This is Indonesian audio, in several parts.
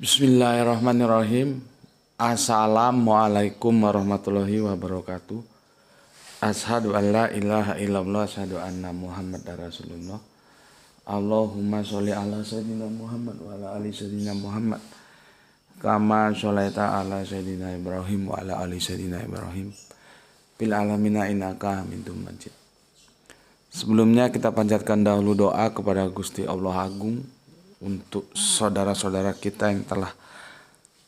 Bismillahirrahmanirrahim. Assalamualaikum warahmatullahi wabarakatuh. Ashadu an la ilaha illallah, ashadu anna Muhammad Rasulullah. Allahumma sholli ala sayyidina Muhammad wa ala ali sayyidina Muhammad. Kama sholaita ala sayyidina Ibrahim wa ala ali sayyidina Ibrahim. Bil alamina innaka hamidum majid. Sebelumnya kita panjatkan dahulu doa kepada Gusti Allah Agung untuk saudara-saudara kita yang telah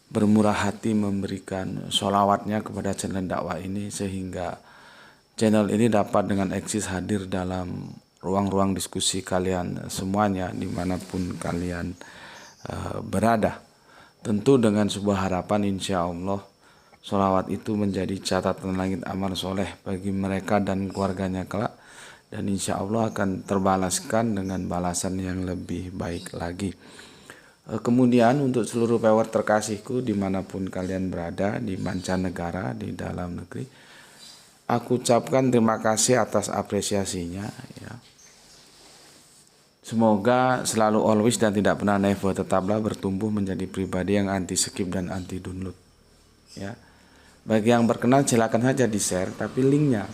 bermurah hati memberikan sholawatnya kepada channel dakwah ini, sehingga channel ini dapat dengan eksis hadir dalam ruang-ruang diskusi kalian semuanya dimanapun kalian berada. Tentu dengan sebuah harapan, insya Allah sholawat itu menjadi catatan langit amal soleh bagi mereka dan keluarganya kelak, dan insya Allah akan terbalaskan dengan balasan yang lebih baik lagi. Kemudian untuk seluruh viewer terkasihku dimanapun kalian berada, di mancanegara, di dalam negeri, aku ucapkan terima kasih atas apresiasinya ya. Semoga selalu always dan tidak pernah never, tetaplah bertumbuh menjadi pribadi yang anti skip dan anti download ya. Bagi yang berkenan silakan saja di share, tapi linknya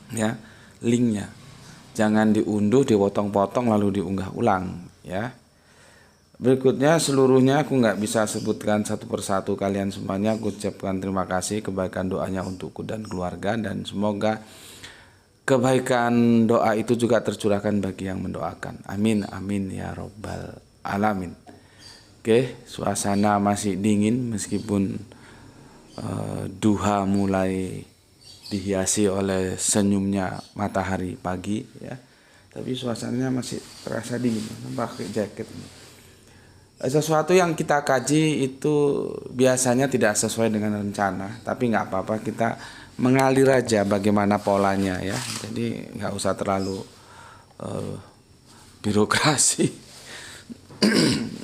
ya, linknya jangan diunduh, dipotong-potong lalu diunggah ulang ya. Berikutnya seluruhnya aku nggak bisa sebutkan satu persatu kalian semuanya. Aku ucapkan terima kasih, kebaikan doanya untukku dan keluarga, dan semoga kebaikan doa itu juga tercurahkan bagi yang mendoakan. Amin amin ya robbal alamin. Oke, suasana masih dingin meskipun duha mulai dihiasi oleh senyumnya matahari pagi ya, tapi suasananya masih terasa dingin. Pakai jaket ini. Sesuatu yang kita kaji itu biasanya tidak sesuai dengan rencana, tapi nggak apa-apa, kita mengalir aja bagaimana polanya ya. Jadi nggak usah terlalu birokrasi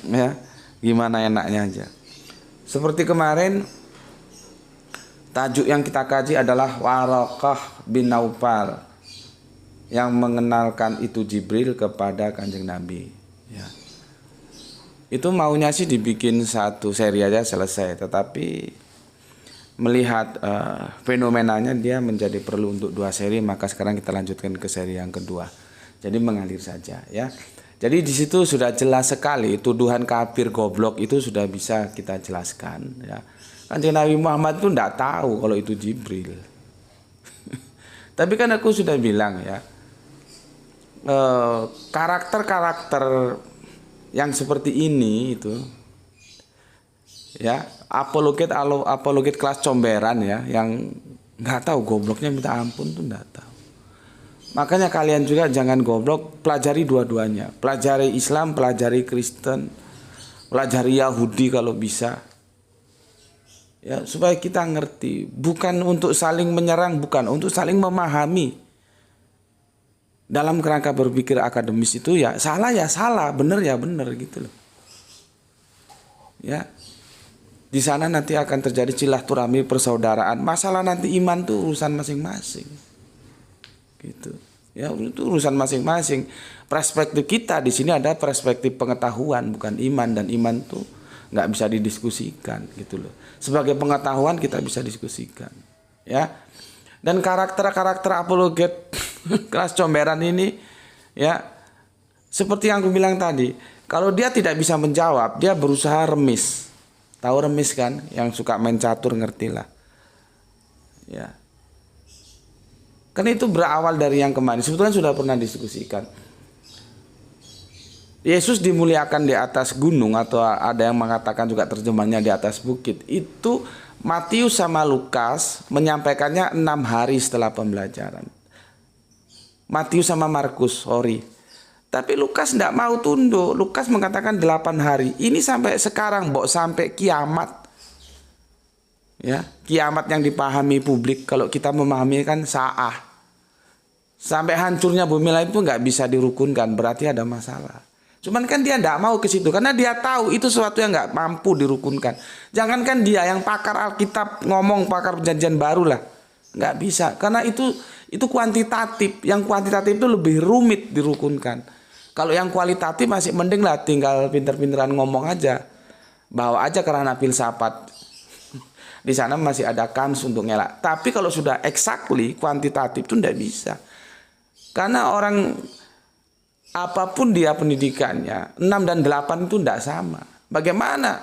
ya, gimana enaknya aja. Seperti kemarin, tajuk yang kita kaji adalah Waraqah bin Naufal yang mengenalkan itu Jibril kepada Kanjeng Nabi ya. Itu maunya sih dibikin satu seri aja selesai, tetapi melihat fenomenanya dia menjadi perlu untuk 2 seri, maka sekarang kita lanjutkan ke seri yang kedua. Jadi mengalir saja ya. Jadi di situ sudah jelas sekali tuduhan kafir goblok itu sudah bisa kita jelaskan ya. Kanjeng Nabi Muhammad itu tidak tahu kalau itu Jibril. Tapi kan aku sudah bilang ya, karakter-karakter yang seperti ini itu ya, apologet kelas comberan ya, yang nggak tahu gobloknya minta ampun tuh nggak tahu. Makanya kalian juga jangan goblok, pelajari dua-duanya, pelajari Islam, pelajari Kristen, pelajari Yahudi kalau bisa. Ya, supaya kita ngerti, bukan untuk saling menyerang, bukan, untuk saling memahami. Dalam kerangka berpikir akademis itu ya salah, benar ya benar gitu loh. Ya. Di sana nanti akan terjadi silaturahmi, persaudaraan. Masalah nanti iman tuh urusan masing-masing. Gitu. Ya, itu urusan masing-masing. Perspektif kita di sini ada perspektif pengetahuan, bukan iman, dan iman tuh nggak bisa didiskusikan gitu loh. Sebagai pengetahuan kita bisa diskusikan ya. Dan karakter apologet kelas comberan ini ya, seperti yang aku bilang tadi, kalau dia tidak bisa menjawab, dia berusaha remis. Tahu remis kan, yang suka main catur, ngertilah ya. Kan itu berawal dari yang kemarin, sebetulnya sudah pernah diskusikan. Yesus dimuliakan di atas gunung, atau ada yang mengatakan juga terjemahnya di atas bukit. Itu Matius sama Lukas menyampaikannya 6 hari setelah pembelajaran. Matius sama Markus, sorry. Tapi Lukas tidak mau tunduk. Lukas mengatakan 8 hari. Ini sampai sekarang, sampai kiamat. Ya, kiamat yang dipahami publik, kalau kita memahami kan sa'ah. Sampai hancurnya bumi langit pun nggak bisa dirukunkan, berarti ada masalah. Cuman kan dia tidak mau ke situ karena dia tahu itu sesuatu yang nggak mampu dirukunkan. Jangankan dia, yang pakar Alkitab ngomong, pakar perjanjian baru lah, nggak bisa, karena itu kuantitatif. Yang kuantitatif itu lebih rumit dirukunkan. Kalau yang kualitatif masih mending lah, tinggal pinter-pinteran ngomong aja. Bawa aja kerana filsafat. Di sana masih ada kans untuk ngelak. Tapi kalau sudah exactly kuantitatif itu tidak bisa. Karena orang apapun dia pendidikannya, 6 dan 8 itu tidak sama. Bagaimana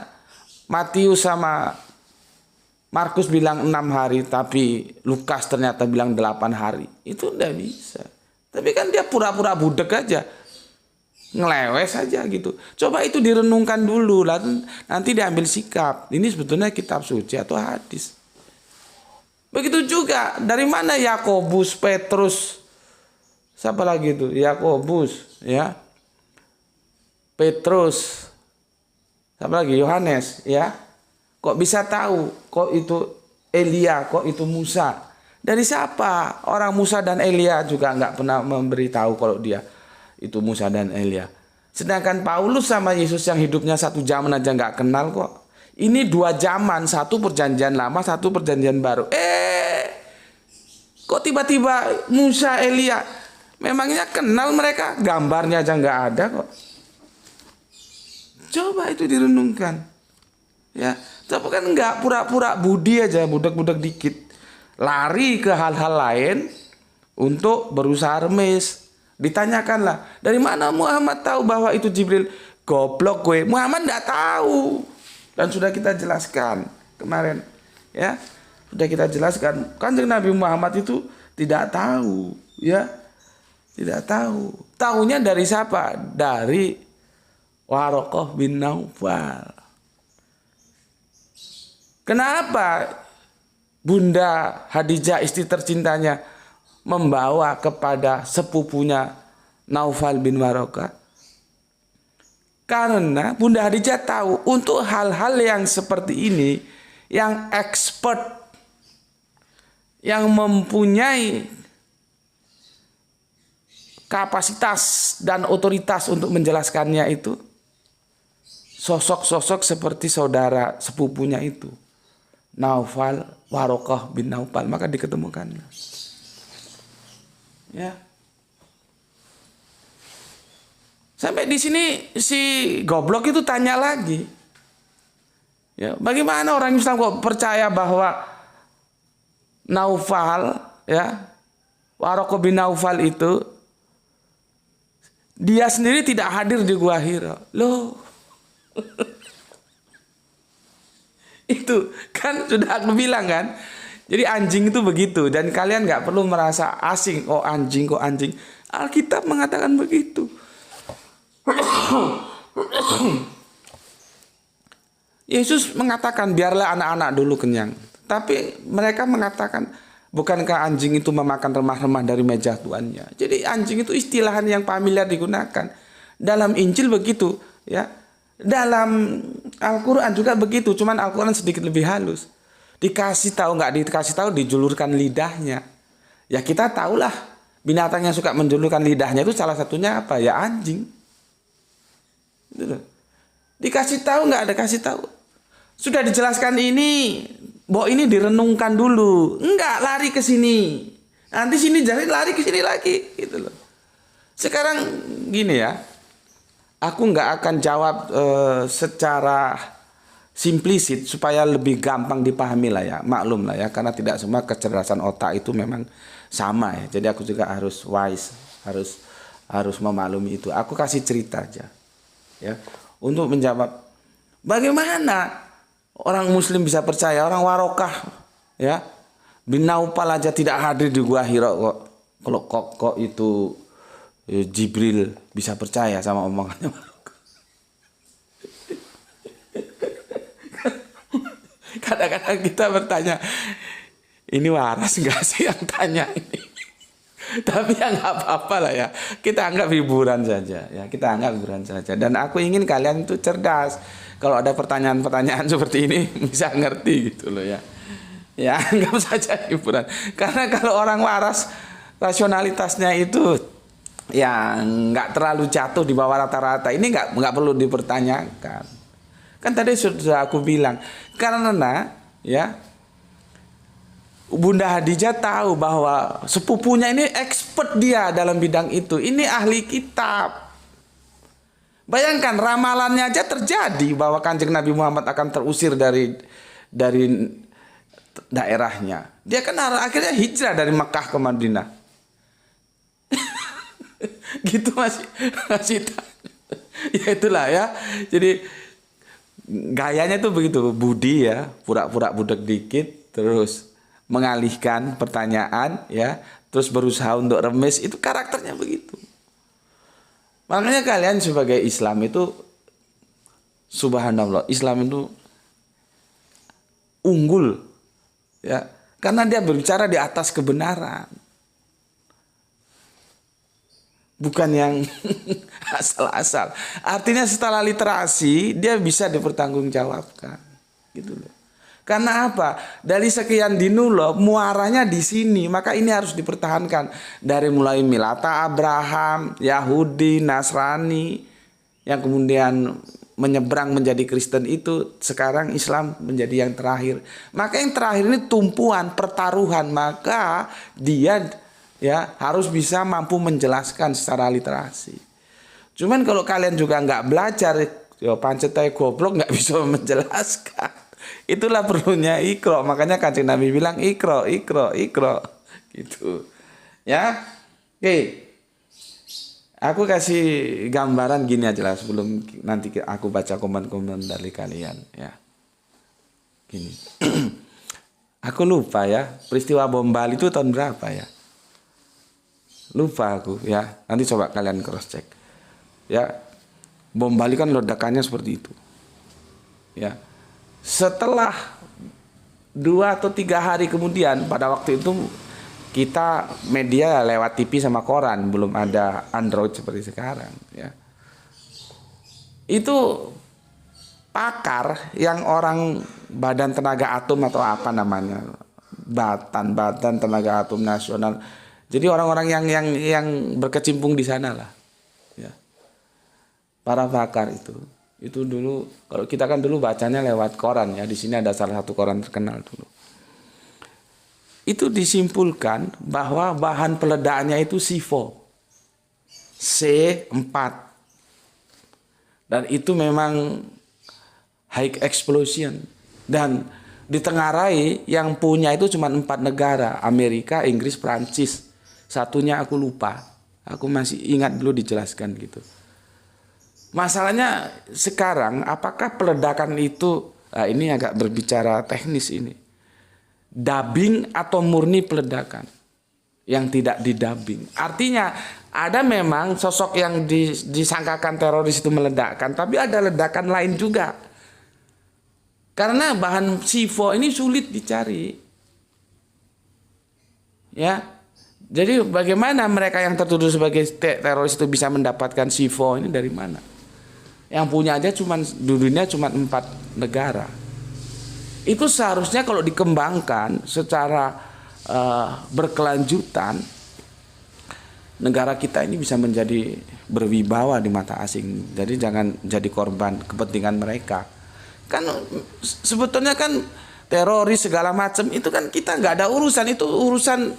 Matius sama Markus bilang 6 hari, tapi Lukas ternyata bilang 8 hari. Itu tidak bisa. Tapi kan dia pura-pura budek aja. Ngelewes aja gitu. Coba itu direnungkan dulu, nanti diambil sikap. Ini sebetulnya kitab suci atau hadis. Begitu juga, dari mana Yakobus, Petrus, siapa lagi itu? Yakobus, ya. Petrus, siapa lagi? Yohanes, ya. Kok bisa tahu? Kok itu Elia? Kok itu Musa? Dari siapa? Orang Musa dan Elia juga nggak pernah memberitahu kalau dia itu Musa dan Elia. Sedangkan Paulus sama Yesus yang hidupnya 1 zaman aja nggak kenal kok. Ini 2 zaman, 1 perjanjian lama, 1 perjanjian baru. Kok tiba-tiba Musa, Elia? Memangnya kenal mereka? Gambarnya aja nggak ada kok. Coba itu direnungkan. Ya, tapi kan nggak pura-pura budi aja, budak-budak dikit. Lari ke hal-hal lain untuk berusaha remes. Ditanyakanlah, dari mana Muhammad tahu bahwa itu Jibril? Goblok gue, Muhammad nggak tahu. Dan sudah kita jelaskan kemarin, ya, sudah kita jelaskan. Kanjeng Nabi Muhammad itu tidak tahu, ya, tidak tahu. Tahunya dari siapa? Dari Waraqah bin Naufal. Kenapa Bunda Khadijah istri tercintanya membawa kepada sepupunya Naufal bin Waraqah? Karena Bunda Khadijah tahu untuk hal-hal yang seperti ini, yang expert, yang mempunyai kapasitas dan otoritas untuk menjelaskannya itu sosok-sosok seperti saudara sepupunya itu, Naufal, Waraqah bin Naufal. Maka diketemukannya. Ya. Sampai di sini si goblok itu tanya lagi. Ya, bagaimana orang Islam kok percaya bahwa Naufal, ya, Waraqah bin Naufal itu dia sendiri tidak hadir di Gua Hira. Loh. Itu kan sudah aku bilang kan. Jadi anjing itu begitu, dan kalian nggak perlu merasa asing. Oh anjing, kok anjing? Alkitab mengatakan begitu. Yesus mengatakan biarlah anak-anak dulu kenyang. Tapi mereka mengatakan, bukankah anjing itu memakan remah-remah dari meja tuannya? Jadi anjing itu istilahan yang familiar digunakan. Dalam Injil begitu, ya. Dalam Al-Quran juga begitu, cuman Al-Quran sedikit lebih halus. Dikasih tahu nggak dikasih tahu, dijulurkan lidahnya. Ya kita tahulah binatang yang suka menjulurkan lidahnya itu salah satunya apa? Ya anjing. Gitu. Dikasih tahu nggak ada kasih tahu. Sudah dijelaskan ini, bahwa ini direnungkan dulu. Enggak, lari ke sini. Nanti sini jadi lari ke sini lagi, gitu loh. Sekarang gini ya. Aku nggak akan jawab secara simplisit supaya lebih gampang dipahami lah ya, maklum lah ya, karena tidak semua kecerdasan otak itu memang sama ya. Jadi aku juga harus wise, harus memaklumi itu. Aku kasih cerita aja, ya, untuk menjawab bagaimana orang Muslim bisa percaya orang Waraqah, ya, bin Naufal aja tidak hadir di Gua Hira kok. Kalau kok itu Jibril bisa percaya sama omongannya Waraqah. Kadang-kadang kita bertanya, ini waras nggak sih yang tanya ini? Tapi ya nggak apa-apa lah ya. Kita anggap hiburan saja, ya. Kita anggap hiburan saja. Dan aku ingin kalian itu cerdas. Kalau ada pertanyaan-pertanyaan seperti ini bisa ngerti gitu loh ya. Ya anggap saja hiburan. Karena kalau orang waras rasionalitasnya itu ya nggak terlalu jatuh di bawah rata-rata. Ini nggak perlu dipertanyakan. Kan tadi sudah aku bilang, karena ya Bunda Khadijah tahu bahwa sepupunya ini expert dia dalam bidang itu. Ini ahli kitab. Bayangkan ramalannya aja terjadi bahwa Kanjeng Nabi Muhammad akan terusir dari daerahnya. Dia kan akhirnya hijrah dari Mekah ke Madinah. Gitu masih ya itulah ya. Jadi gayanya tuh begitu, budi ya, pura-pura budak dikit, terus mengalihkan pertanyaan ya, terus berusaha untuk remes, itu karakternya begitu. Makanya kalian sebagai Islam itu, subhanallah, Islam itu unggul ya, karena dia berbicara di atas kebenaran. Bukan yang asal-asal. Artinya setelah literasi dia bisa dipertanggungjawabkan, gitu loh. Karena apa? Dari sekian dinullah muaranya di sini, maka ini harus dipertahankan dari mulai Milata Abraham, Yahudi, Nasrani, yang kemudian menyeberang menjadi Kristen, itu sekarang Islam menjadi yang terakhir. Maka yang terakhir ini tumpuan pertaruhan, maka dia ya harus bisa mampu menjelaskan secara literasi. Cuman kalau kalian juga nggak belajar, ya pancet goblok, nggak bisa menjelaskan. Itulah perlunya Iqra. Makanya Kanjeng Nabi bilang Iqra gitu. Ya. Oke. Aku kasih gambaran gini aja lah sebelum nanti aku baca komen-komen dari kalian ya. Gini. Aku lupa ya, peristiwa bom Bali itu tahun berapa ya? Lupa aku ya. Nanti coba kalian cross check. Ya. Bom Bali kan ledakannya seperti itu. Ya. Setelah 2 atau 3 hari kemudian, pada waktu itu kita media lewat TV sama koran, belum ada Android seperti sekarang ya. Itu pakar yang orang Badan Tenaga Atom atau apa namanya, Badan Tenaga Atom Nasional. Jadi orang-orang yang berkecimpung di sana lah ya. Para pakar itu dulu, kalau kita kan dulu bacanya lewat koran ya, di sini ada salah satu koran terkenal dulu. Itu disimpulkan bahwa bahan peledakannya itu SIFO C4, dan itu memang high explosion, dan ditengarai yang punya itu cuma 4 negara, Amerika, Inggris, Prancis, satunya aku lupa, aku masih ingat dulu dijelaskan gitu. Masalahnya sekarang, apakah peledakan itu, nah ini agak berbicara teknis ini, dubbing atau murni peledakan yang tidak didubbing. Artinya ada memang sosok yang disangkakan teroris itu meledakkan, tapi ada ledakan lain juga. Karena bahan SIFO ini sulit dicari. Ya. Jadi bagaimana mereka yang tertuduh sebagai teroris itu bisa mendapatkan SIFO ini dari mana? Yang punya aja dunia cuma 4 negara. Itu seharusnya kalau dikembangkan secara berkelanjutan, negara kita ini bisa menjadi berwibawa di mata asing. Jadi jangan jadi korban kepentingan mereka. Kan sebetulnya kan teroris segala macam itu kan kita nggak ada urusan, itu urusan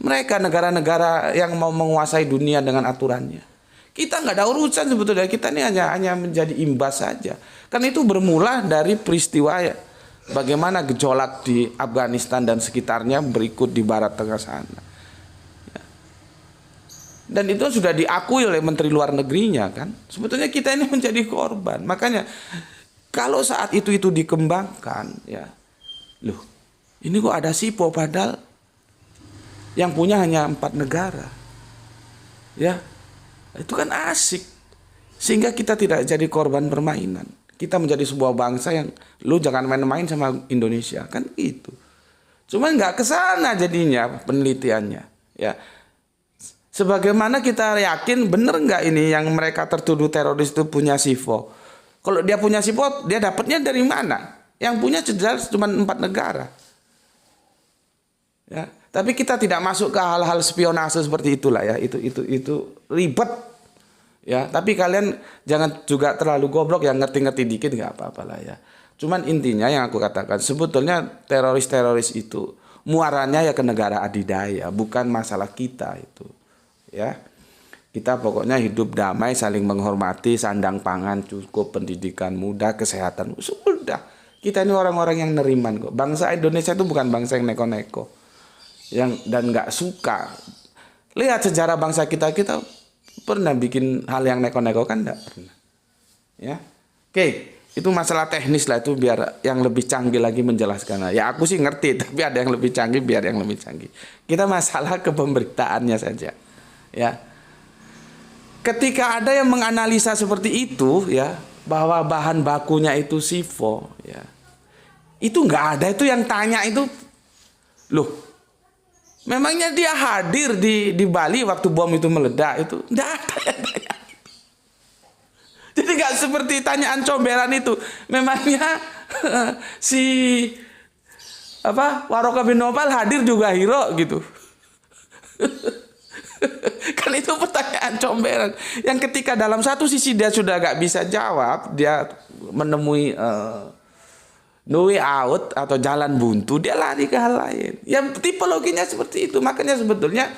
mereka, negara-negara yang mau menguasai dunia dengan aturannya. Kita nggak ada urusan sebetulnya, kita ini hanya menjadi imbas saja. Kan itu bermula dari peristiwa ya, bagaimana gejolak di Afghanistan dan sekitarnya berikut di barat tengah sana. Ya. Dan itu sudah diakui oleh Menteri Luar Negerinya kan. Sebetulnya kita ini menjadi korban. Makanya kalau saat itu dikembangkan ya, loh ini kok ada SIPO padahal yang punya hanya 4 negara. Ya. Itu kan asik, sehingga kita tidak jadi korban permainan. Kita menjadi sebuah bangsa yang lu jangan main-main sama Indonesia kan gitu. Cuman nggak kesana jadinya penelitiannya. Ya, sebagaimana kita yakin bener nggak ini yang mereka tertuduh teroris itu punya SIFO. Kalau dia punya SIFO, dia dapatnya dari mana? Yang punya jelas cuma 4 negara. Ya, tapi kita tidak masuk ke hal-hal spionase seperti itulah ya. Itu ribet. Ya, tapi kalian jangan juga terlalu goblok, yang ngerti-ngerti dikit nggak apa-apa lah ya. Cuman intinya yang aku katakan, sebetulnya teroris-teroris itu muaranya ya ke negara adidaya, bukan masalah kita itu. Ya. Kita pokoknya hidup damai, saling menghormati, sandang pangan cukup, pendidikan mudah, kesehatan sudah. Kita ini orang-orang yang neriman kok. Bangsa Indonesia itu bukan bangsa yang neko-neko, dan nggak suka. Lihat sejarah bangsa kita pernah bikin hal yang neko-neko kan? Nggak pernah. Ya, oke. Itu masalah teknis lah, itu biar yang lebih canggih lagi menjelaskan. Ya aku sih ngerti, tapi ada yang lebih canggih, biar yang lebih canggih. Kita masalah kepemberitaannya saja. Ya. Ketika ada yang menganalisa seperti itu, ya, bahwa bahan bakunya itu SIFO, ya. Itu nggak ada itu yang tanya itu. Loh, memangnya dia hadir di Bali waktu bom itu meledak itu? Nggak ada yang tanya. Jadi nggak seperti tanyaan comberan itu. Memangnya si Waroka bin Nopal hadir juga hero gitu. Kan itu pertanyaan comberan. Yang ketika dalam satu sisi dia sudah nggak bisa jawab, dia menemui no way out atau jalan buntu, dia lari ke hal lain. Ya tipologinya seperti itu. Makanya sebetulnya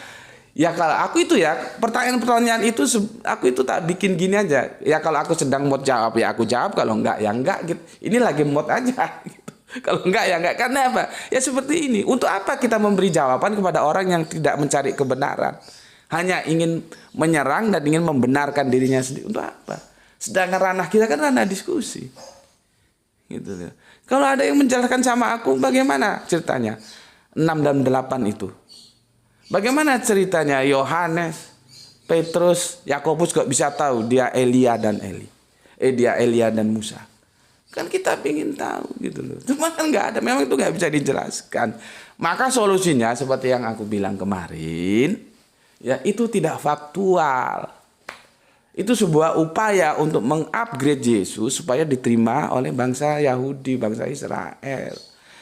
ya kalau aku itu ya pertanyaan-pertanyaan itu aku itu tak bikin gini aja. Ya kalau aku sedang mau jawab ya aku jawab, kalau enggak ya enggak gitu. Ini lagi mood aja gitu. Kalau enggak ya enggak. Karena apa? Ya seperti ini. Untuk apa kita memberi jawaban kepada orang yang tidak mencari kebenaran? Hanya ingin menyerang dan ingin membenarkan dirinya sendiri. Untuk apa? Sedangkan ranah kita kan ranah diskusi. Gitu loh. Kalau ada yang menjelaskan sama aku bagaimana ceritanya? 6 dan 8 itu. Bagaimana ceritanya Yohanes, Petrus, Yakobus kok bisa tahu dia Elia dan dia Elia dan Musa? Kan kita ingin tahu gitu loh. Cuma kan nggak ada, memang itu nggak bisa dijelaskan. Maka solusinya seperti yang aku bilang kemarin, ya itu tidak faktual. Itu sebuah upaya untuk mengupgrade Yesus supaya diterima oleh bangsa Yahudi, bangsa Israel.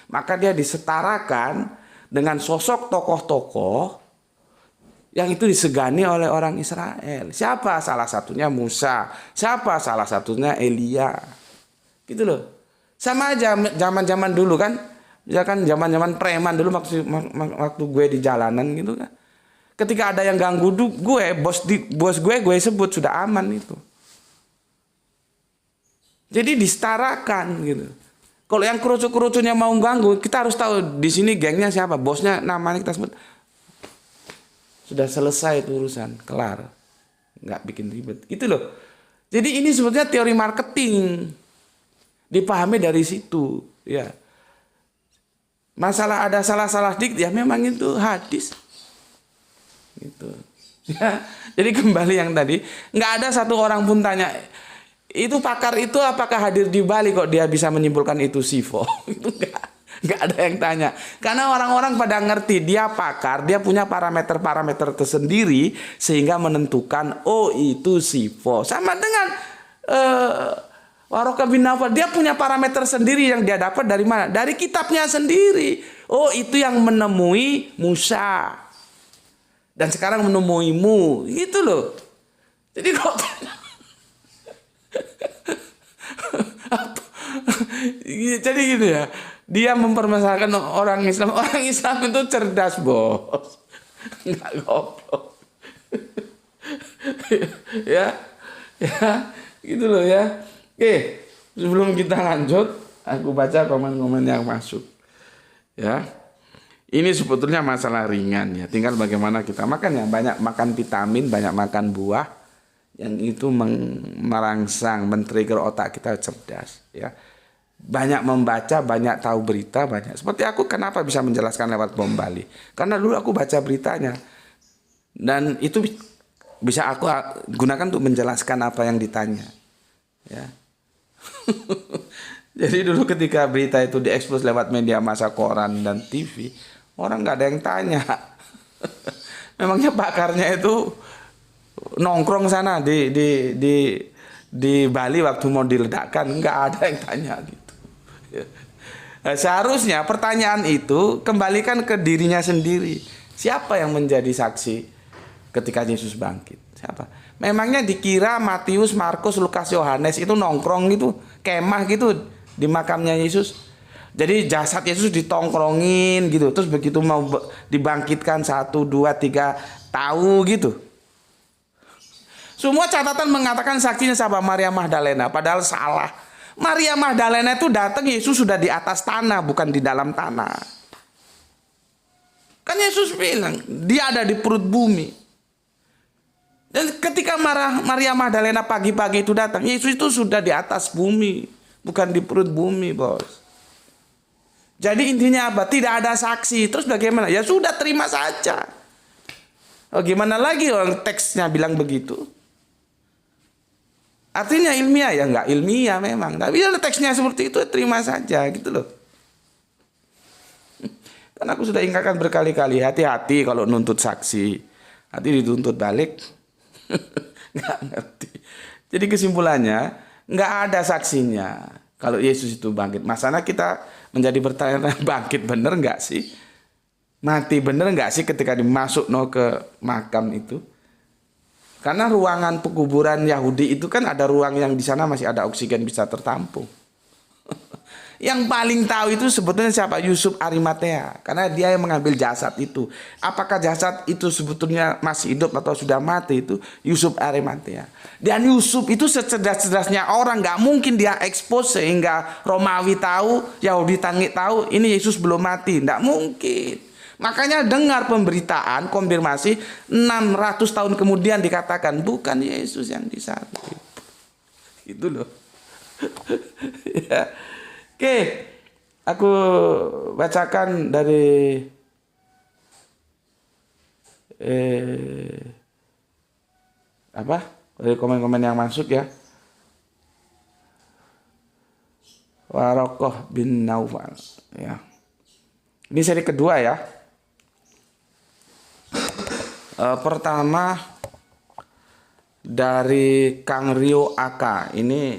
Maka dia disetarakan dengan sosok tokoh-tokoh yang itu disegani oleh orang Israel. Siapa? Salah satunya Musa. Siapa? Salah satunya Elia. Gitu loh. Sama aja zaman-zaman dulu kan. Misalkan zaman-zaman preman dulu waktu gue di jalanan gitu kan. Ketika ada yang ganggu gue, bos gue sebut sudah aman itu. Jadi disetarakan gitu. Kalau yang kerucu-kerucunya mau ganggu, kita harus tahu di sini gengnya siapa, bosnya namanya kita sebut. Sudah selesai itu urusan, kelar. Nggak bikin ribet. Gitu loh. Jadi ini sebetulnya teori marketing. Dipahami dari situ, ya. Masalah ada salah-salah dikit, ya memang itu hadis. Gitu. Ya. Jadi kembali yang tadi, nggak ada satu orang pun tanya, itu pakar itu apakah hadir di Bali kok dia bisa menyimpulkan itu SIFO? Itu nggak ada yang tanya. Karena orang-orang pada ngerti dia pakar, dia punya parameter-parameter tersendiri sehingga menentukan oh itu SIFO. Sama dengan Waroka bin Nawfal, dia punya parameter sendiri yang dia dapat dari mana? Dari kitabnya sendiri. Oh itu yang menemui Musa. Dan sekarang menemuimu. Gitu loh. Jadi kok jadi gitu ya. Dia mempermasalahkan orang Islam. Orang Islam itu cerdas, bos. Enggak goblok. Ya. Gitu loh ya. Oke, sebelum kita lanjut, aku baca komen-komen yang masuk. Ya. Ini sebetulnya masalah ringan ya. Tinggal bagaimana kita makan ya. Banyak makan vitamin, banyak makan buah. Yang itu merangsang, men-trigger otak kita cerdas ya. Banyak membaca, banyak tahu berita, banyak. Seperti aku kenapa bisa menjelaskan lewat bom Bali? Karena dulu aku baca beritanya. Dan itu bisa aku gunakan untuk menjelaskan apa yang ditanya. Ya. Jadi dulu ketika berita itu diekspos lewat media massa, koran dan TV, orang nggak ada yang tanya. Memangnya pakarnya itu nongkrong sana di Bali waktu mau diledakkan, nggak ada yang tanya gitu. Seharusnya pertanyaan itu kembalikan ke dirinya sendiri. Siapa yang menjadi saksi ketika Yesus bangkit? Siapa? Memangnya dikira Matius, Markus, Lukas, Yohanes itu nongkrong gitu, kemah gitu di makamnya Yesus. Jadi jasad Yesus ditongkrongin gitu. Terus begitu mau dibangkitkan 1, 2, 3 tahu gitu. Semua catatan mengatakan saksinya siapa? Maria Magdalena, padahal salah. Maria Magdalena itu datang, Yesus sudah di atas tanah, bukan di dalam tanah. Kan Yesus bilang, dia ada di perut bumi. Dan ketika Maria Magdalena pagi-pagi itu datang, Yesus itu sudah di atas bumi, bukan di perut bumi, bos. Jadi intinya apa? Tidak ada saksi. Terus bagaimana? Ya sudah, terima saja. Oh, gimana lagi orang teksnya bilang begitu? Artinya ilmiah ya? Nggak ilmiah memang. Tapi kalau teksnya seperti itu, terima saja gitu loh. Kan aku sudah ingatkan berkali-kali, hati-hati kalau nuntut saksi. Hati dituntut balik. Nggak ngerti. Jadi kesimpulannya, nggak ada saksinya kalau Yesus itu bangkit. Masalah kita menjadi bertanya, bangkit bener nggak sih? Mati bener nggak sih ketika dimasuk ke makam itu? Karena ruangan pekuburan Yahudi itu kan ada ruang yang di sana masih ada oksigen bisa tertampung. Yang paling tahu itu sebetulnya siapa? Yusuf Arimatea. Karena dia yang mengambil jasad itu. Apakah jasad itu sebetulnya masih hidup atau sudah mati, itu Yusuf Arimatea. Dan Yusuf itu secerdas-cerdasnya orang. Gak mungkin dia ekspos sehingga Romawi tahu, Yahudi tahu ini Yesus belum mati. Gak mungkin. Makanya dengar pemberitaan, konfirmasi 600 tahun kemudian dikatakan bukan Yesus yang disalib. Itu loh. Ya. Oke, aku bacakan dari dari komen-komen yang masuk ya. Warokoh bin Naufal ya. Ini seri kedua ya. Pertama dari Kang Rio Aka, ini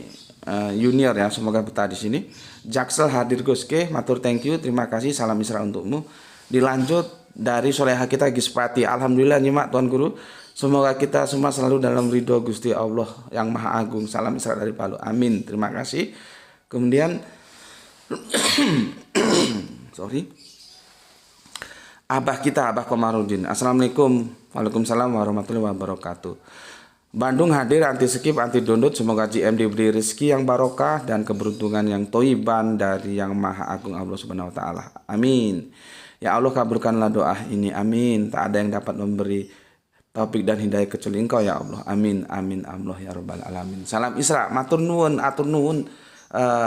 junior ya, semoga betah di sini. Jaksel hadir Guske, matur thank you, terima kasih, salam Isra untukmu. Dilanjut dari Soleha kita Gispati, alhamdulillah nyimak Tuan Guru. Semoga kita semua selalu dalam ridho Gusti Allah yang Maha Agung. Salam Isra dari Palu, amin, terima kasih. Kemudian Abah kita, Abah Komarudin, assalamualaikum, waalaikumsalam warahmatullahi wabarakatuh. Bandung hadir anti skip anti download, semoga GM diberi rezeki yang barokah dan keberuntungan yang toiban dari yang Maha Agung Allah Subhanahu wa taala. Amin. Ya Allah, kabulkanlah doa ini. Amin. Tak ada yang dapat memberi taufik dan hidayah kecuali Engkau ya Allah. Amin. Amin Allah ya rabbal alamin. Salam Isra, matur nuwun, atur nuwun.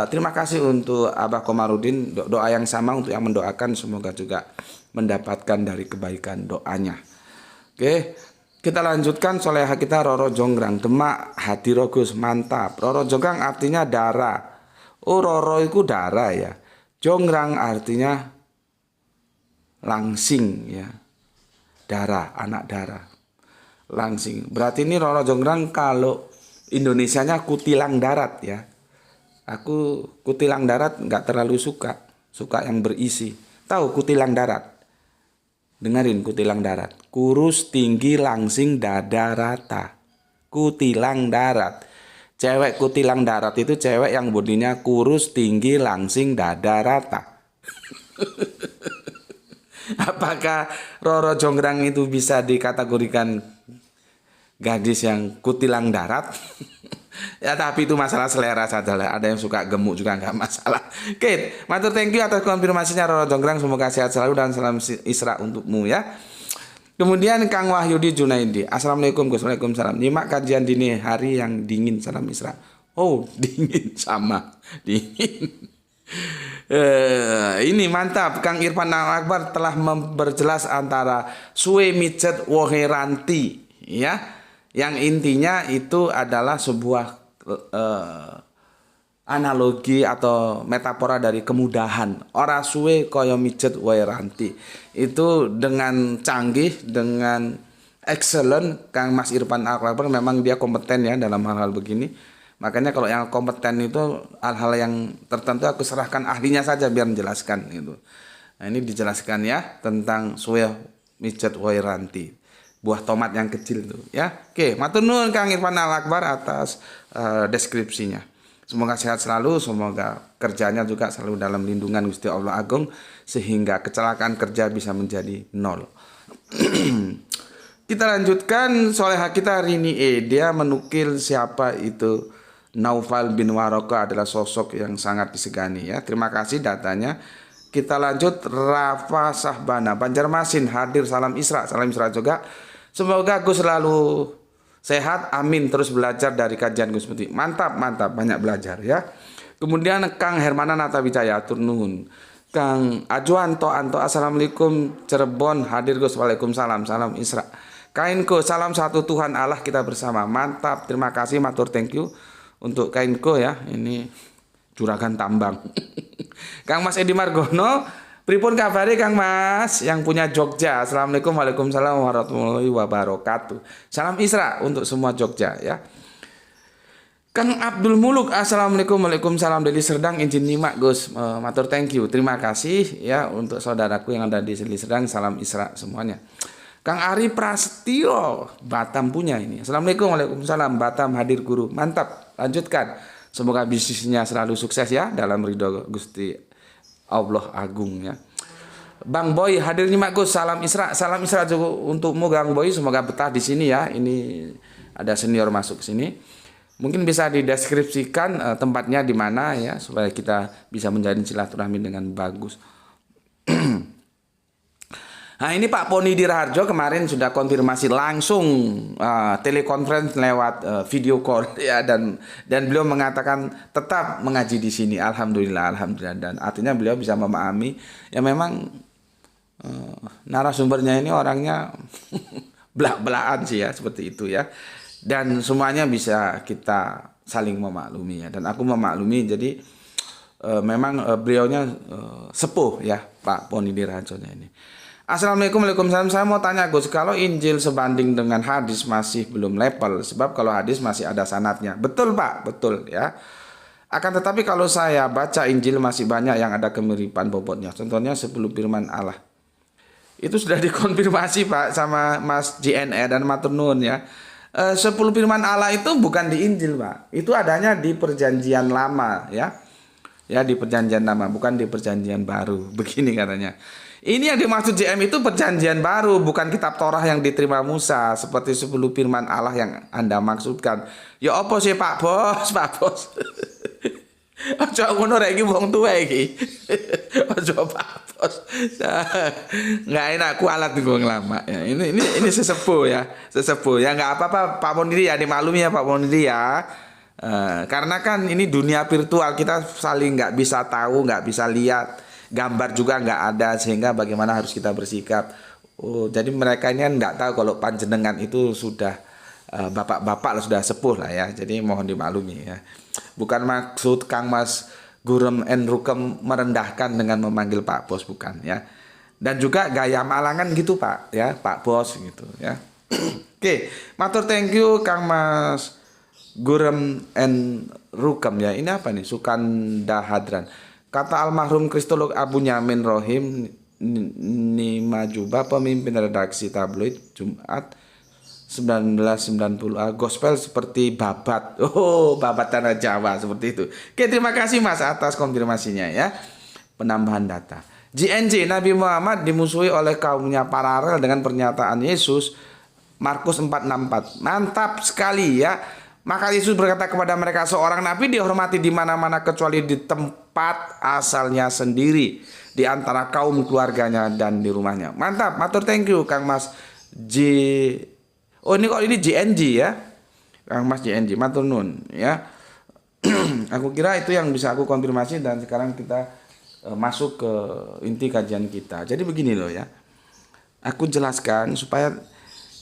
Terima kasih untuk Abah Komarudin, doa yang sama untuk yang mendoakan, semoga juga mendapatkan dari kebaikan doanya. Oke. Kita lanjutkan soleha kita Roro Jonggrang, Demak hati rogus, mantap. Roro Jonggrang artinya darah. Oh, Roro itu darah ya. Jonggrang artinya langsing ya. Darah, anak darah. Langsing. Berarti ini Roro Jonggrang kalau Indonesianya kutilang darat ya. Aku kutilang darat nggak terlalu suka. Suka yang berisi. Tahu kutilang darat? Dengerin kutilang darat. Kurus, tinggi, langsing, dada rata. Kutilang darat. Cewek kutilang darat itu cewek yang bodinya kurus, tinggi, langsing, dada rata. Apakah Roro Jonggrang itu bisa dikategorikan gadis yang kutilang darat? Ya tapi itu masalah selera saja lah. Ada yang suka gemuk juga nggak masalah. Oke, matur thank you atas konfirmasinya Roro Jonggrang. Semoga sehat selalu dan salam Isra untukmu ya. Kemudian Kang Wahyudi Junaidi, assalamualaikum, waalaikumsalam. Nyimak kajian dini hari yang dingin, salam Isra. Oh dingin, sama dingin. Ini mantap. Kang Irfan Akbar telah memperjelas antara suwe micet woheranti ya. Yang intinya itu adalah sebuah analogi atau metafora dari kemudahan. Ora suwe kaya mijet wae ranti. Itu dengan canggih, dengan excellent, Kang Mas Irfan Akbar memang dia kompeten ya dalam hal-hal begini. Makanya kalau yang kompeten itu hal-hal yang tertentu aku serahkan ahlinya saja biar menjelaskan gitu. Nah, ini dijelaskan ya tentang suwe mijet wae ranti. Buah tomat yang kecil itu ya. Oke, matur nuwun Kang Irfan Akbar atas deskripsinya. Semoga sehat selalu, semoga kerjanya juga selalu dalam lindungan Gusti Allah Agung sehingga kecelakaan kerja bisa menjadi 0. Kita lanjutkan soleha kita hari ini. Dia menukil siapa itu Naufal bin Waraqah adalah sosok yang sangat disegani ya. Terima kasih datanya. Kita lanjut. Rafa Sahbana Banjarmasin hadir, salam Isra juga. Semoga Gus selalu sehat, amin. Terus belajar dari kajian Gus Muti. Mantap, banyak belajar ya. Kemudian Kang Hermana Natawijaya Turnuhun. Kang Ajuanto Anto assalamualaikum Cirebon hadir Gus, waalaikumsalam, salam Isra. Kainko salam satu Tuhan Allah kita bersama. Mantap, terima kasih, matur thank you untuk Kainko ya. Ini juragan tambang. Kang Mas Edi Margono, pripun kabari Kang Mas yang punya Jogja. Assalamualaikum, waalaikumsalam warahmatullahi wabarakatuh. Salam Isra untuk semua Jogja ya. Kang Abdul Muluk, assalamualaikum, waalaikumsalam dari Serdang, izin nyimak Gus, matur thank you, terima kasih ya untuk saudaraku yang ada di Serdang, salam Isra semuanya. Kang Ari Prasetyo Batam punya ini. Assalamualaikum, waalaikumsalam, Batam hadir guru, mantap, lanjutkan. Semoga bisnisnya selalu sukses ya dalam ridho Gusti Allah Agung ya. Bang Boy hadir nyimak Gus, salam Isra juga untukmu Bang Boy, semoga betah di sini ya. Ini ada senior masuk ke sini. Mungkin bisa dideskripsikan tempatnya di mana ya supaya kita bisa menjalin silaturahmi dengan bagus. Nah ini Pak Poni Dirharjo kemarin sudah konfirmasi langsung telekonferensi lewat video call ya, dan beliau mengatakan tetap mengaji di sini. Alhamdulillah dan artinya beliau bisa memahami ya, memang narasumbernya ini orangnya belak-belakan sih ya, seperti itu ya, dan semuanya bisa kita saling memaklumi ya, dan aku memaklumi. Jadi memang beliaunya sepuh ya Pak Poni Dirharjo ini. Assalamualaikum, waalaikumsalam. Saya mau tanya Gus, kalau Injil sebanding dengan hadis masih belum level, sebab kalau hadis masih ada sanadnya. Betul Pak, betul ya. Akan tetapi kalau saya baca Injil masih banyak yang ada kemiripan bobotnya. Contohnya 10 firman Allah. Itu sudah dikonfirmasi Pak sama Mas JNE dan Matur Nuwun ya. 10 firman Allah itu bukan di Injil Pak. Itu adanya di Perjanjian Lama ya. Ya di Perjanjian Lama, bukan di Perjanjian Baru. Begini katanya. Ini yang dimaksud JM itu perjanjian baru, bukan kitab Torah yang diterima Musa seperti 10 firman Allah yang Anda maksudkan. Ya apa sih Pak Bos, Pak Bos. Ojo ngono rek iki wong tuwa iki. Ojo Pak Bos. Enggak enak ku alat wong lama ya. Ini sesepuh ya, sesepuh. Ya enggak apa-apa Pak Pondiri ya, dimaklumi ya Pak Pondiri ya. Karena kan ini dunia virtual, kita saling nggak bisa tahu, nggak bisa lihat. Gambar juga nggak ada, sehingga bagaimana harus kita bersikap. Jadi mereka ini kan nggak tahu kalau panjenengan itu sudah bapak-bapak sudah sepuh lah ya. Jadi mohon dimaklumi ya. Bukan maksud Kang Mas Gurem and Rukem merendahkan dengan memanggil Pak Bos, bukan ya. Dan juga gaya Malangan gitu Pak ya, Pak Bos gitu ya. Oke, matur thank you Kang Mas Gurem and Rukem ya. Ini apa nih? Sukanda Hadran. Kata almarhum kristolog Abu Nyamin Rohim Nimajuba, pemimpin redaksi tabloid Jumat 1990, gospel seperti babat. Oh, babat tanah Jawa seperti itu. Oke, terima kasih Mas atas konfirmasinya ya. Penambahan data. JNJ, Nabi Muhammad dimusuhi oleh kaumnya paralel dengan pernyataan Yesus Markus 4:64. Mantap sekali ya. Maka Yesus berkata kepada mereka, seorang nabi dihormati di mana-mana kecuali di tempat asalnya sendiri, di antara kaum keluarganya dan di rumahnya. Mantap, matur thank you Kang Mas J. Oh ini kok ini JNG ya, Kang Mas JNG, matur nun ya. Aku kira itu yang bisa aku konfirmasi, dan sekarang kita masuk ke inti kajian kita. Jadi begini loh ya, aku jelaskan supaya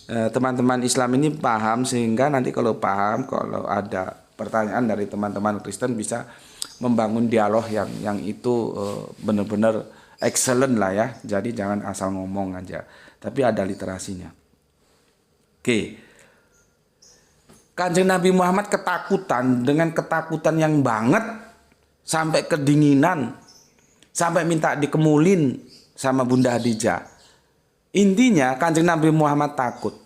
teman-teman Islam ini paham, sehingga nanti kalau paham, kalau ada pertanyaan dari teman-teman Kristen bisa membangun dialog yang itu benar-benar excellent lah ya. Jadi jangan asal ngomong aja, tapi ada literasinya. Oke. Kanjeng Nabi Muhammad ketakutan, dengan ketakutan yang banget sampai kedinginan, sampai minta dikemulin sama Bunda Khadijah. Intinya Kanjeng Nabi Muhammad takut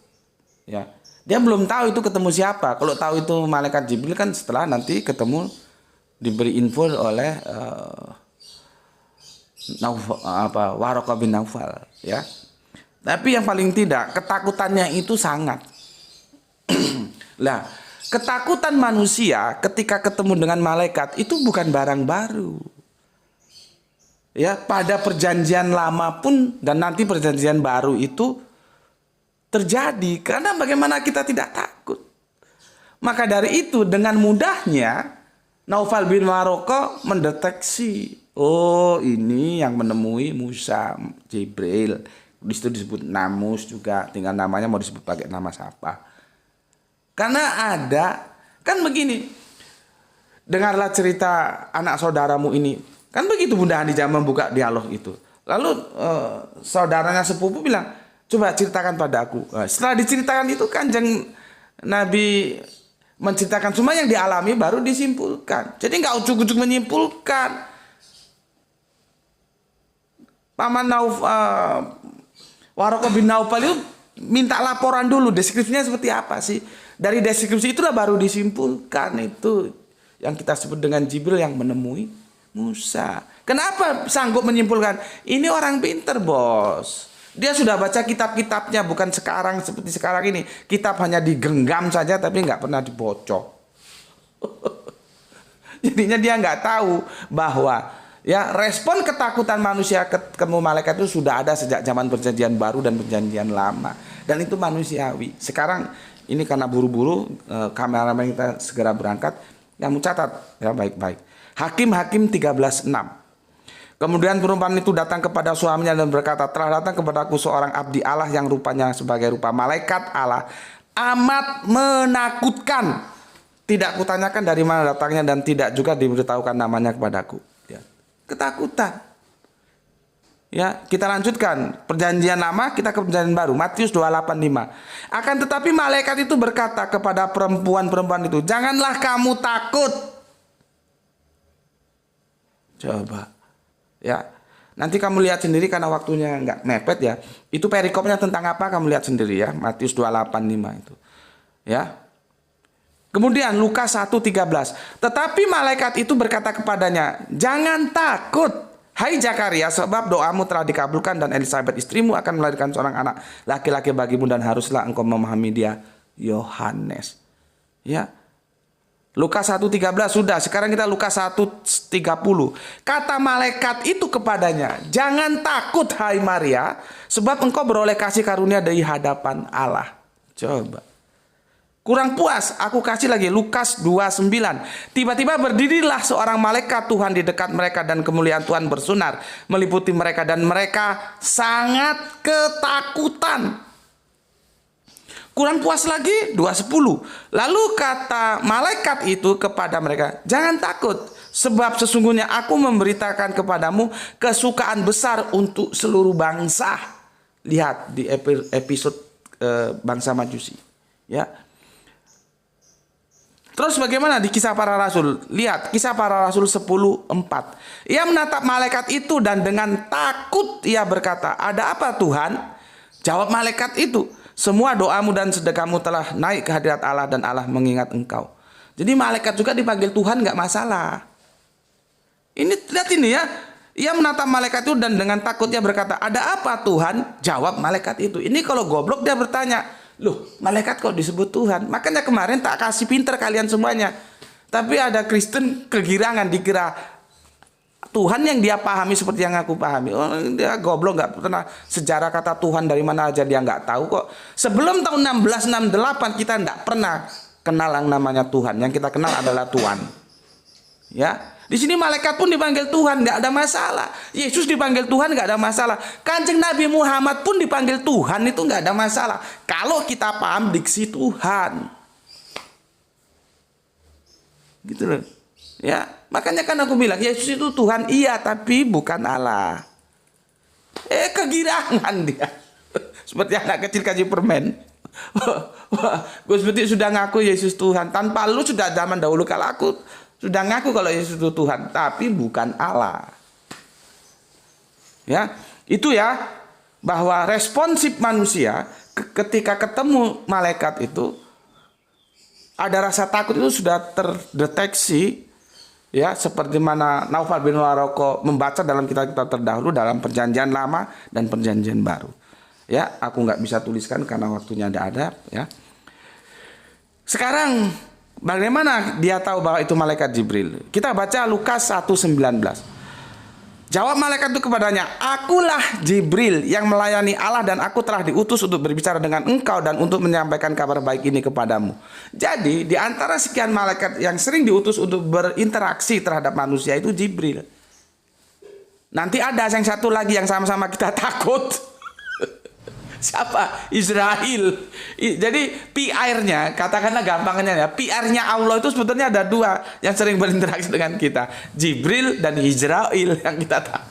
ya. Dia belum tahu itu ketemu siapa. Kalau tahu itu malaikat Jibril kan setelah nanti ketemu, diberi info oleh Waraqah bin Naufal ya. Tapi yang paling tidak ketakutannya itu sangat. Lah, ketakutan manusia ketika ketemu dengan malaikat itu bukan barang baru. Ya, pada perjanjian lama pun dan nanti perjanjian baru itu terjadi. Karena bagaimana kita tidak takut? Maka dari itu dengan mudahnya Naufal bin Waraqah mendeteksi, oh ini yang menemui Musa, Jibril. Di situ disebut Namus juga, tinggal namanya mau disebut pakai nama siapa. Karena ada, kan begini, dengarlah cerita anak saudaramu ini. Kan begitu Bunda Hadijah membuka dialog itu. Lalu saudaranya sepupu bilang, coba ceritakan pada aku. Setelah diceritakan itu Kanjeng Nabi menceritakan semua yang dialami baru disimpulkan. Jadi nggak ujuk-ujuk menyimpulkan. Paman Waraqah bin Naufal itu minta laporan dulu deskripsinya seperti apa sih. Dari deskripsi itulah baru disimpulkan itu yang kita sebut dengan Jibril yang menemui Musa. Kenapa sanggup menyimpulkan? Ini orang pinter, bos. Dia sudah baca kitab-kitabnya, bukan sekarang seperti sekarang ini. Kitab hanya digenggam saja tapi nggak pernah dibocok. Jadinya dia nggak tahu bahwa ya respon ketakutan manusia ketemu malaikat itu sudah ada sejak zaman perjanjian baru dan perjanjian lama. Dan itu manusiawi. Sekarang ini karena buru-buru kameramen kita segera berangkat. Kamu catat ya baik-baik. Hakim-Hakim 13:6. Kemudian perempuan itu datang kepada suaminya dan berkata, telah datang kepadaku seorang abdi Allah yang rupanya sebagai rupa malaikat Allah, amat menakutkan. Tidak kutanyakan dari mana datangnya dan tidak juga diberitahukan namanya kepadaku. Ya. Ketakutan. Ya, kita lanjutkan perjanjian lama, kita ke perjanjian baru. Matius 2:8-5. Akan tetapi malaikat itu berkata kepada perempuan-perempuan itu, janganlah kamu takut. Coba. Ya, nanti kamu lihat sendiri karena waktunya nggak mepet ya. Itu perikopnya tentang apa kamu lihat sendiri ya. Matius 2:8-5 itu. Ya. Kemudian Lukas 1:13. Tetapi malaikat itu berkata kepadanya, jangan takut, hai Zakaria, sebab doamu telah dikabulkan dan Elisabet istrimu akan melahirkan seorang anak laki-laki bagimu dan haruslah engkau memahami dia Yohanes. Ya. Lukas 1:13 sudah, sekarang kita Lukas 1:30. Kata malaikat itu kepadanya, jangan takut hai Maria, sebab engkau beroleh kasih karunia dari hadapan Allah. Coba. Kurang puas, aku kasih lagi Lukas 2:9. Tiba-tiba berdirilah seorang malaikat Tuhan di dekat mereka dan kemuliaan Tuhan bersinar meliputi mereka dan mereka sangat ketakutan. Kurang puas lagi 2:10. Lalu kata malaikat itu kepada mereka, jangan takut, sebab sesungguhnya aku memberitakan kepadamu kesukaan besar untuk seluruh bangsa. Lihat di episode bangsa Majusi. Ya. Terus bagaimana di Kisah Para Rasul? Lihat Kisah Para Rasul 10:4. Ia menatap malaikat itu dan dengan takut ia berkata, ada apa Tuhan? Jawab malaikat itu, semua doamu dan sedekahmu telah naik ke hadirat Allah dan Allah mengingat engkau. Jadi malaikat juga dipanggil Tuhan nggak masalah. Ini lihat ini ya. Ia menatap malaikat itu dan dengan takutnya berkata, ada apa Tuhan? Jawab malaikat itu. Ini kalau goblok dia bertanya, loh malaikat kok disebut Tuhan? Makanya kemarin tak kasih pinter kalian semuanya. Tapi ada Kristen kegirangan dikira Tuhan yang dia pahami seperti yang aku pahami. Oh, dia goblok, nggak pernah sejarah kata Tuhan dari mana aja dia nggak tahu kok. Sebelum tahun 1668 kita nggak pernah kenal yang namanya Tuhan. Yang kita kenal adalah Tuhan. Ya, di sini malaikat pun dipanggil Tuhan, nggak ada masalah. Yesus dipanggil Tuhan, nggak ada masalah. Kanjeng Nabi Muhammad pun dipanggil Tuhan, itu nggak ada masalah. Kalau kita paham diksi Tuhan, gitu loh. Ya, makanya kan aku bilang Yesus itu Tuhan iya, tapi bukan Allah. Kegirangan dia. Seperti anak kecil kasih permen. Gue seperti sudah ngaku Yesus Tuhan. Tanpa lu sudah zaman dahulu kalau aku sudah ngaku kalau Yesus itu Tuhan, tapi bukan Allah. Ya, itu ya bahwa responsif manusia ketika ketemu malaikat itu ada rasa takut itu sudah terdeteksi. Ya, seperti mana Naufal bin Waraqah membaca dalam kitab-kitab terdahulu dalam perjanjian lama dan perjanjian baru. Ya, aku nggak bisa tuliskan karena waktunya tidak ada. Ya. Sekarang bagaimana dia tahu bahwa itu malaikat Jibril? Kita baca Lukas 1:19. Jawab malaikat itu kepadanya, akulah Jibril yang melayani Allah dan aku telah diutus untuk berbicara dengan engkau dan untuk menyampaikan kabar baik ini kepadamu. Jadi di antara sekian malaikat yang sering diutus untuk berinteraksi terhadap manusia itu Jibril. Nanti ada yang satu lagi yang sama-sama kita takut. Siapa? Israel. Jadi PR-nya, katakanlah gampangnya ya, PR-nya Allah itu sebetulnya ada dua yang sering berinteraksi dengan kita, Jibril dan Israel yang kita tahu.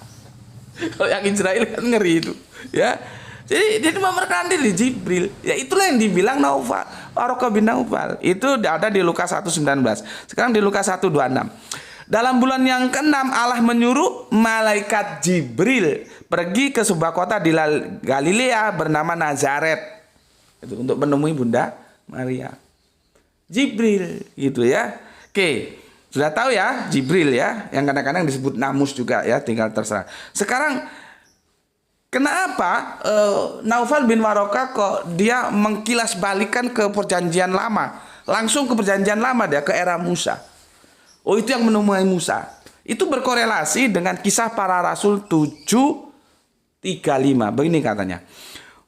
Kalau yang Israel kan ngeri itu, ya. Jadi dia memerankan diri Jibril. Ya itulah yang dibilang Naufal, Waraqah bin Naufal. Itu ada di Lukas 1:19. Sekarang di Lukas 1:26. Dalam bulan yang ke-6 Allah menyuruh malaikat Jibril pergi ke sebuah kota di Galilea bernama Nazaret itu untuk menemui Bunda Maria. Jibril gitu ya. Oke, sudah tahu ya Jibril ya, yang kadang-kadang disebut Namus juga ya, tinggal terserah. Sekarang kenapa Naufal bin Waraqah kok dia mengkilas balikan ke perjanjian lama, langsung ke perjanjian lama dia ke era Musa. Oh, itu yang menemui Musa. Itu berkorelasi dengan Kisah Para Rasul 7:35. Begini katanya.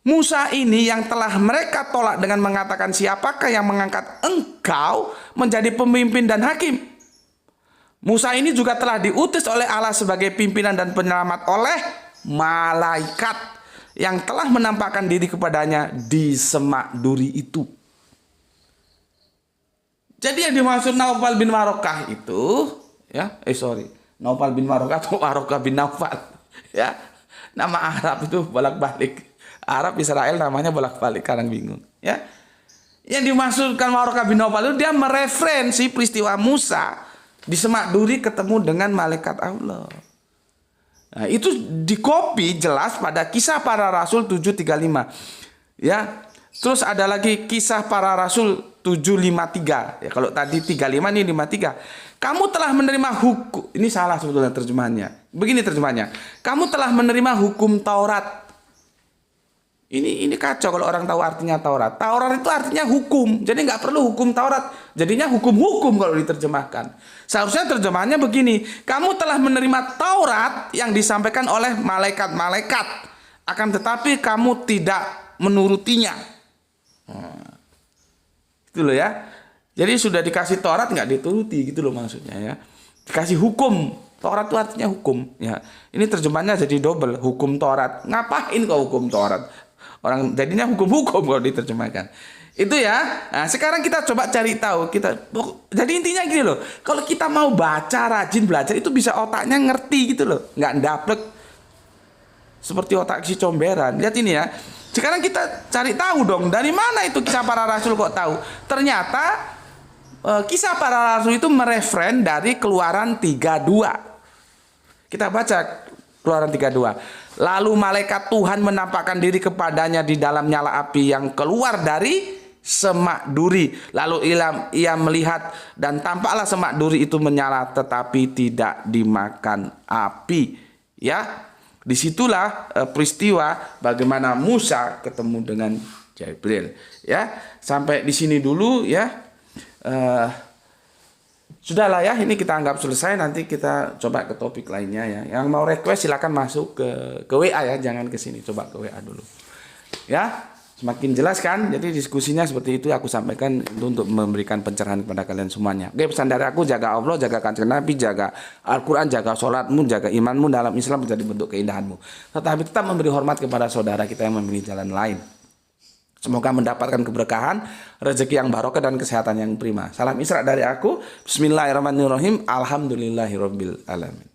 Musa ini yang telah mereka tolak dengan mengatakan, siapakah yang mengangkat engkau menjadi pemimpin dan hakim? Musa ini juga telah diutus oleh Allah sebagai pimpinan dan penyelamat oleh malaikat yang telah menampakkan diri kepadanya di semak duri itu. Jadi yang dimaksud Naufal bin Waraqah itu, ya, Naufal bin Waraqah atau Waraqah bin Naufal, ya, nama Arab itu bolak-balik. Arab Israel namanya bolak-balik, kadang bingung, ya. Yang dimaksudkan Waraqah bin Naufal itu dia mereferensi peristiwa Musa di semak duri ketemu dengan malaikat Allah. Nah, itu dikopi jelas pada Kisah Para Rasul 7:35, ya. Terus ada lagi Kisah Para Rasul 7:53. Ya, kalau tadi 35 ini 53. Kamu telah menerima hukum. Ini salah sebetulnya terjemahannya. Begini terjemahannya. Kamu telah menerima hukum Taurat. Ini kacau kalau orang tahu artinya Taurat. Taurat itu artinya hukum. Jadi nggak perlu hukum Taurat. Jadinya hukum-hukum kalau diterjemahkan. Seharusnya terjemahannya begini. Kamu telah menerima Taurat yang disampaikan oleh malaikat-malaikat. Akan tetapi kamu tidak menurutinya. Gitu loh ya. Jadi sudah dikasih Taurat nggak dituruti gitu loh maksudnya ya. Dikasih hukum. Taurat itu artinya hukum ya. Ini terjemahannya jadi double, hukum Taurat. Ngapain kau hukum Taurat? Orang jadinya hukum-hukum kalau diterjemahkan. Itu ya. Nah, sekarang kita coba cari tahu jadi intinya gini loh. Kalau kita mau baca, rajin belajar itu bisa otaknya ngerti gitu loh. Nggak ndaplek seperti otak si comberan. Lihat ini ya. Sekarang kita cari tahu dong, dari mana itu Kisah Para Rasul kok tahu? Ternyata Kisah Para Rasul itu mereferen dari Keluaran 32. Kita baca Keluaran 32. Lalu malaikat Tuhan menampakkan diri kepadanya di dalam nyala api yang keluar dari semak duri. Lalu ia melihat dan tampaklah semak duri itu menyala tetapi tidak dimakan api. Ya. Disitulah peristiwa bagaimana Musa ketemu dengan Jibril. Ya, sampai di sini dulu ya. Sudahlah ya, ini kita anggap selesai. Nanti kita coba ke topik lainnya ya. Yang mau request silakan masuk ke WA ya, jangan ke sini. Coba ke WA dulu. Ya, semakin jelas kan? Jadi diskusinya seperti itu aku sampaikan untuk memberikan pencerahan kepada kalian semuanya. Oke, pesan dari aku, jaga Allah, jaga kanjeng Nabi, jaga Al-Quran, jaga sholatmu, jaga imanmu dalam Islam menjadi bentuk keindahanmu. Tetapi tetap memberi hormat kepada saudara kita yang memilih jalan lain. Semoga mendapatkan keberkahan, rezeki yang barokah dan kesehatan yang prima. Salam Isra dari aku. Bismillahirrahmanirrahim. Alhamdulillahirabbil alamin.